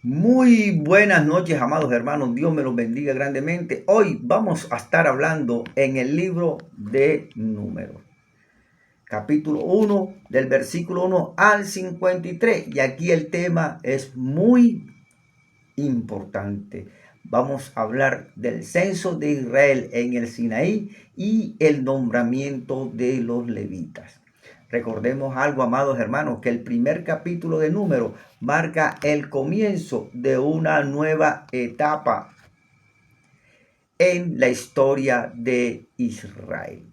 Muy buenas noches, amados hermanos. Dios me los bendiga grandemente. Hoy vamos a estar hablando en el libro de Números, capítulo 1, del versículo 1 al 53. Y aquí el tema es muy importante. Vamos a hablar del censo de Israel en el Sinaí y el nombramiento de los levitas. Recordemos algo, amados hermanos, que el primer capítulo de Números marca el comienzo de una nueva etapa en la historia de Israel.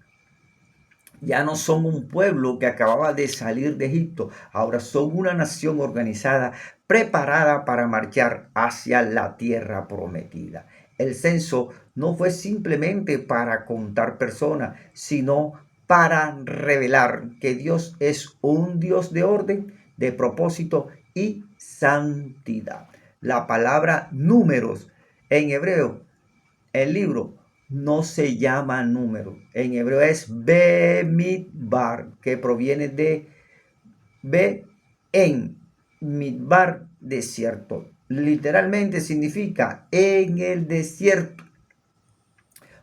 Ya no son un pueblo que acababa de salir de Egipto, ahora son una nación organizada, preparada para marchar hacia la tierra prometida. El censo no fue simplemente para contar personas, sino para revelar que Dios es un Dios de orden, de propósito y santidad. La palabra números en hebreo, el libro, no se llama número. En hebreo es Bemidbar, que proviene de Be en Midbar, desierto. Literalmente significa en el desierto.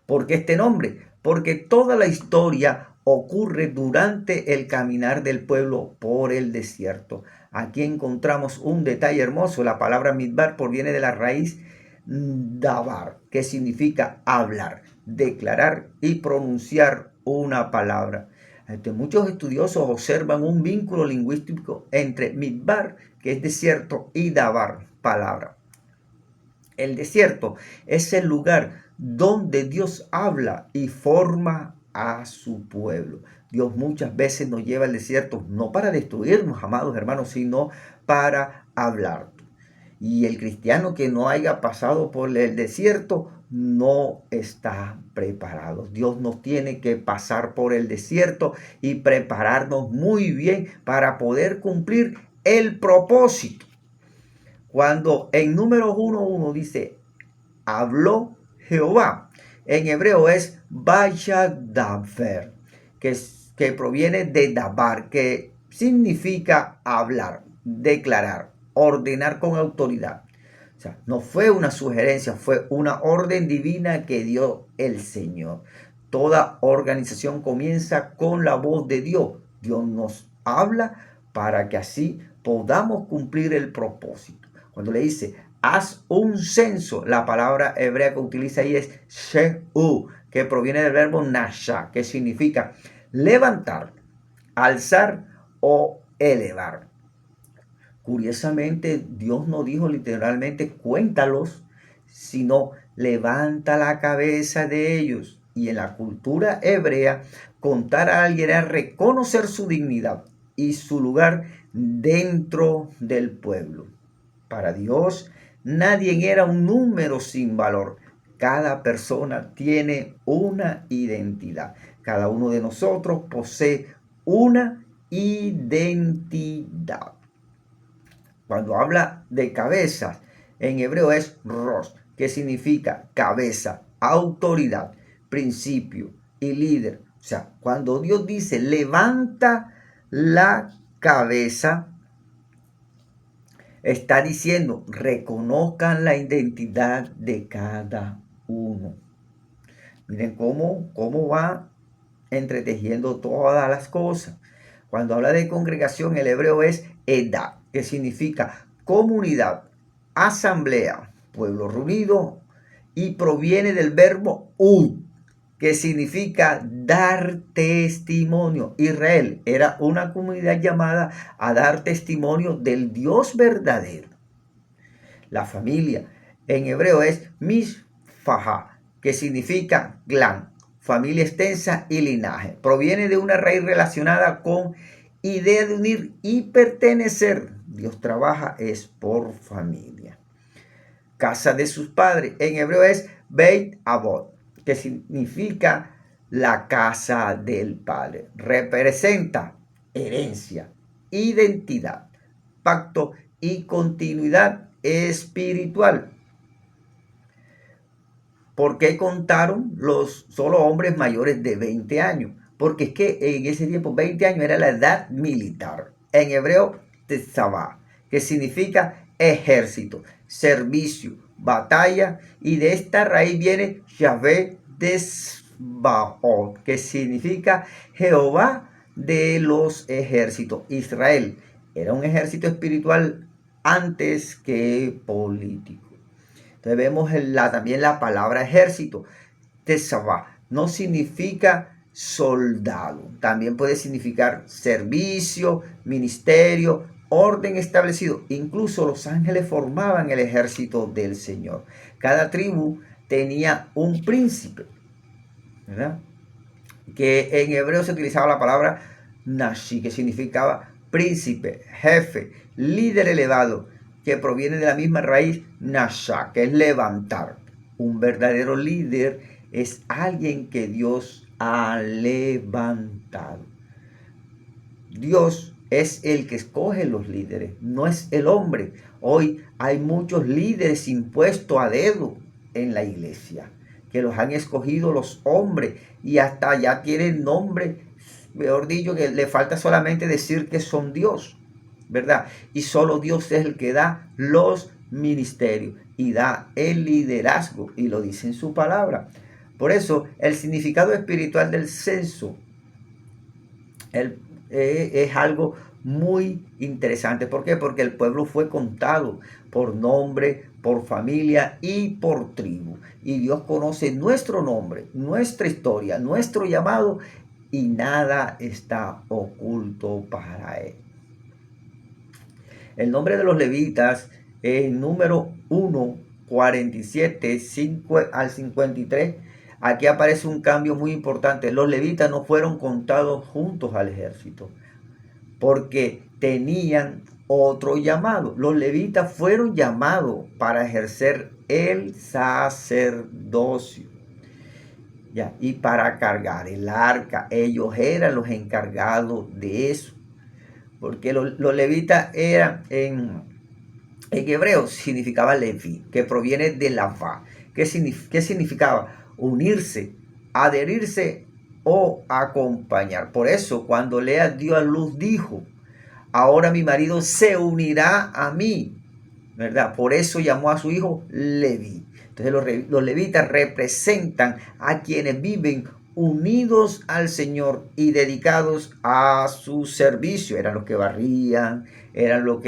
¿Por qué este nombre? Porque toda la historia ocurre durante el caminar del pueblo por el desierto. Aquí encontramos un detalle hermoso. La palabra Midbar proviene de la raíz dabar, que significa hablar, declarar y pronunciar una palabra. Muchos estudiosos observan un vínculo lingüístico entre Midbar, que es desierto, y dabar, palabra. El desierto es el lugar donde Dios habla y forma a su pueblo. Dios muchas veces nos lleva al desierto no para destruirnos, amados hermanos, sino para hablar. Y el cristiano que no haya pasado por el desierto no está preparado. Dios nos tiene que pasar por el desierto y prepararnos muy bien para poder cumplir el propósito. Cuando en Números 1:1 dice, habló Jehová, en hebreo es Vayadaber, que proviene de dabar, que significa hablar, declarar, ordenar con autoridad. O sea, no fue una sugerencia, fue una orden divina que dio el Señor. Toda organización comienza con la voz de Dios. Dios nos habla para que así podamos cumplir el propósito. Cuando le dice, haz un censo, la palabra hebrea que utiliza ahí es she'u, que proviene del verbo nasha, que significa levantar, alzar o elevar. Curiosamente, Dios no dijo literalmente cuéntalos, sino levanta la cabeza de ellos. Y en la cultura hebrea, contar a alguien era reconocer su dignidad y su lugar dentro del pueblo. Para Dios, nadie era un número sin valor. Cada persona tiene una identidad. Cada uno de nosotros posee una identidad. Cuando habla de cabezas, en hebreo es rosh, que significa cabeza, autoridad, principio y líder. O sea, cuando Dios dice levanta la cabeza, está diciendo reconozcan la identidad de cada uno. Miren cómo va entretejiendo todas las cosas. Cuando habla de congregación, el hebreo es edad, que significa comunidad, asamblea, pueblo reunido, y proviene del verbo ud, que significa dar testimonio. Israel era una comunidad llamada a dar testimonio del Dios verdadero. La familia en hebreo es mishpaha, que significa clan, familia extensa y linaje. Proviene de una raíz relacionada con idea de unir y pertenecer. Dios trabaja es por familia. Casa de sus padres en hebreo es Beit Avot, que significa la casa del padre. Representa herencia, identidad, pacto y continuidad espiritual. ¿Por qué contaron los solo hombres mayores de 20 años? Porque es que en ese tiempo 20 años era la edad militar. En hebreo, tetzavá, que significa ejército, servicio, batalla, y de esta raíz viene Yahvé Desbaot, que significa Jehová de los ejércitos. Israel era un ejército espiritual antes que político. Entonces vemos también la palabra ejército. Tesabá no significa soldado, también puede significar servicio, ministerio, orden establecido. Incluso los ángeles formaban el ejército del Señor. Cada tribu tenía un príncipe, ¿verdad? Que en hebreo se utilizaba la palabra Nashi, que significaba príncipe, jefe, líder elevado, que proviene de la misma raíz Nasha, que es levantar. Un verdadero líder es alguien que Dios ha levantado. Dios es el que escoge los líderes, no es el hombre. Hoy hay muchos líderes impuestos a dedo en la iglesia, que los han escogido los hombres y hasta ya tienen nombre, mejor dicho, que le falta solamente decir que son Dios, ¿verdad? Y solo Dios es el que da los ministerios y da el liderazgo, y lo dice en su palabra. Por eso, el significado espiritual del censo es algo muy interesante. ¿Por qué? Porque el pueblo fue contado por nombre, por familia y por tribu. Y Dios conoce nuestro nombre, nuestra historia, nuestro llamado, y nada está oculto para Él. El nombre de los levitas es número 1, 47, 5 al 53. Aquí aparece un cambio muy importante. Los levitas no fueron contados juntos al ejército porque tenían otro llamado. Los levitas fueron llamados para ejercer el sacerdocio, ¿ya? Y para cargar el arca. Ellos eran los encargados de eso. Porque los levitas eran en hebreo significaba Levi, que proviene de Lavá. ¿Qué significaba? Unirse, adherirse o acompañar. Por eso, cuando Lea dio a luz, dijo: ahora mi marido se unirá a mí, ¿verdad? Por eso llamó a su hijo Levi. Entonces los levitas representan a quienes viven unidos al Señor y dedicados a su servicio. Eran los que barrían, eran los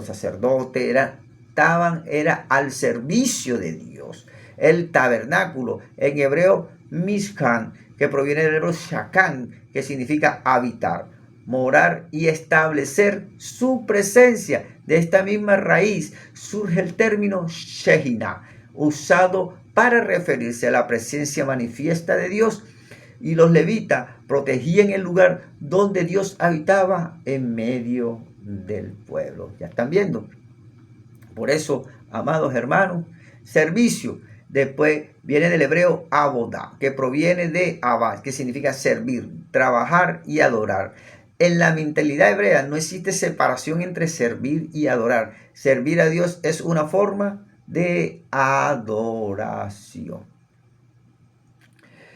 sacerdotes, era al servicio de Dios. El tabernáculo, en hebreo Mishkan, que proviene del hebreo Shakan, que significa habitar, morar y establecer su presencia. De esta misma raíz surge el término Shekinah, usado para referirse a la presencia manifiesta de Dios. Y los levitas protegían el lugar donde Dios habitaba en medio del pueblo. Ya están viendo. Por eso, amados hermanos, servicio. Después viene del hebreo abodah, que proviene de abad, que significa servir, trabajar y adorar. En la mentalidad hebrea no existe separación entre servir y adorar. Servir a Dios es una forma de adoración.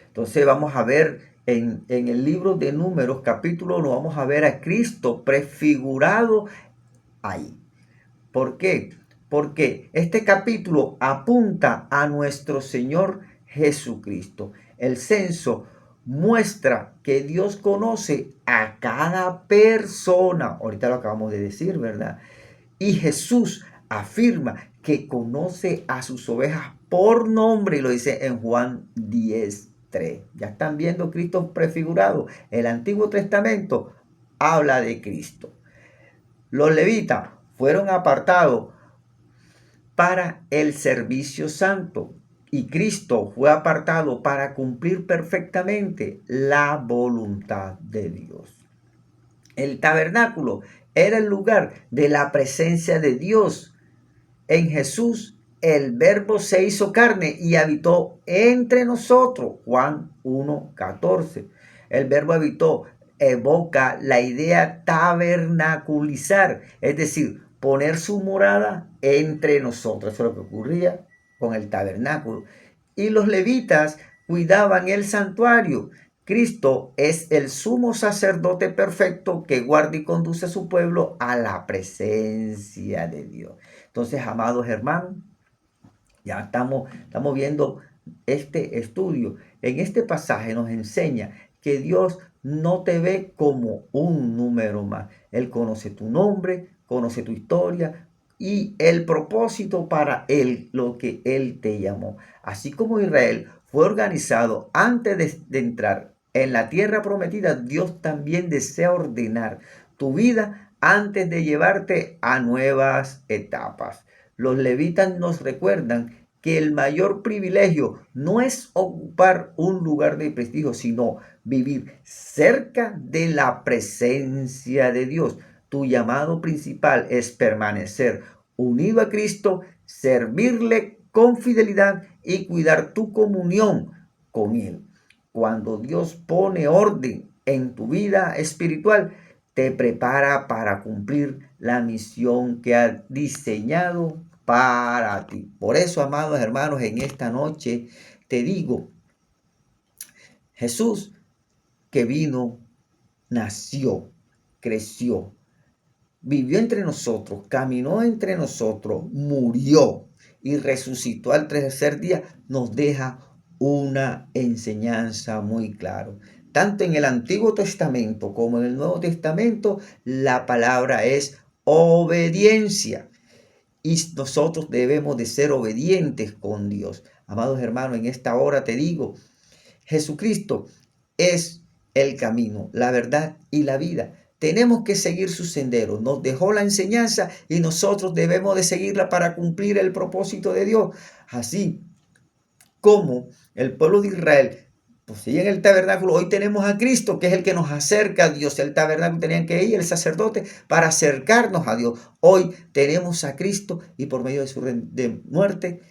Entonces vamos a ver en el libro de Números, capítulo 1, vamos a ver a Cristo prefigurado ahí. ¿Por qué? Porque este capítulo apunta a nuestro Señor Jesucristo. El censo muestra que Dios conoce a cada persona. Ahorita lo acabamos de decir, ¿verdad? Y Jesús afirma que conoce a sus ovejas por nombre, y lo dice en Juan 10:3. Ya están viendo Cristo prefigurado. El Antiguo Testamento habla de Cristo. Los levitas fueron apartados para el servicio santo, y Cristo fue apartado para cumplir perfectamente la voluntad de Dios. El tabernáculo era el lugar de la presencia de Dios. En Jesús el Verbo se hizo carne y habitó entre nosotros. Juan 1:14. El verbo habitó evoca la idea tabernaculizar, es decir, poner su morada entre nosotros. Eso es lo que ocurría con el tabernáculo. Y los levitas cuidaban el santuario, Cristo es el sumo sacerdote perfecto que guarda y conduce a su pueblo a la presencia de Dios. Entonces, amados hermanos, ya estamos viendo este estudio. En este pasaje nos enseña que Dios no te ve como un número más. Él conoce tu nombre, conoce tu historia y el propósito para él, lo que él te llamó. Así como Israel fue organizado antes de entrar en la tierra prometida, Dios también desea ordenar tu vida antes de llevarte a nuevas etapas. Los levitas nos recuerdan que el mayor privilegio no es ocupar un lugar de prestigio, sino vivir cerca de la presencia de Dios. Tu llamado principal es permanecer unido a Cristo, servirle con fidelidad y cuidar tu comunión con Él. Cuando Dios pone orden en tu vida espiritual, te prepara para cumplir la misión que ha diseñado para ti. Por eso, amados hermanos, en esta noche te digo, Jesús que vino, nació, creció, vivió entre nosotros, caminó entre nosotros, murió y resucitó al tercer día, nos deja una enseñanza muy clara. Tanto en el Antiguo Testamento como en el Nuevo Testamento, la palabra es obediencia. Y nosotros debemos de ser obedientes con Dios. Amados hermanos, en esta hora te digo, Jesucristo es el camino, la verdad y la vida. Tenemos que seguir su sendero. Nos dejó la enseñanza y nosotros debemos de seguirla para cumplir el propósito de Dios. Así como el pueblo de Israel poseía en el tabernáculo, hoy tenemos a Cristo, que es el que nos acerca a Dios. El tabernáculo tenían que ir el sacerdote para acercarnos a Dios. Hoy tenemos a Cristo y por medio de su muerte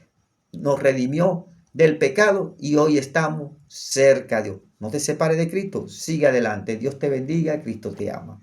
nos redimió del pecado y hoy estamos cerca de Dios. No te separes de Cristo, sigue adelante. Dios te bendiga, Cristo te ama.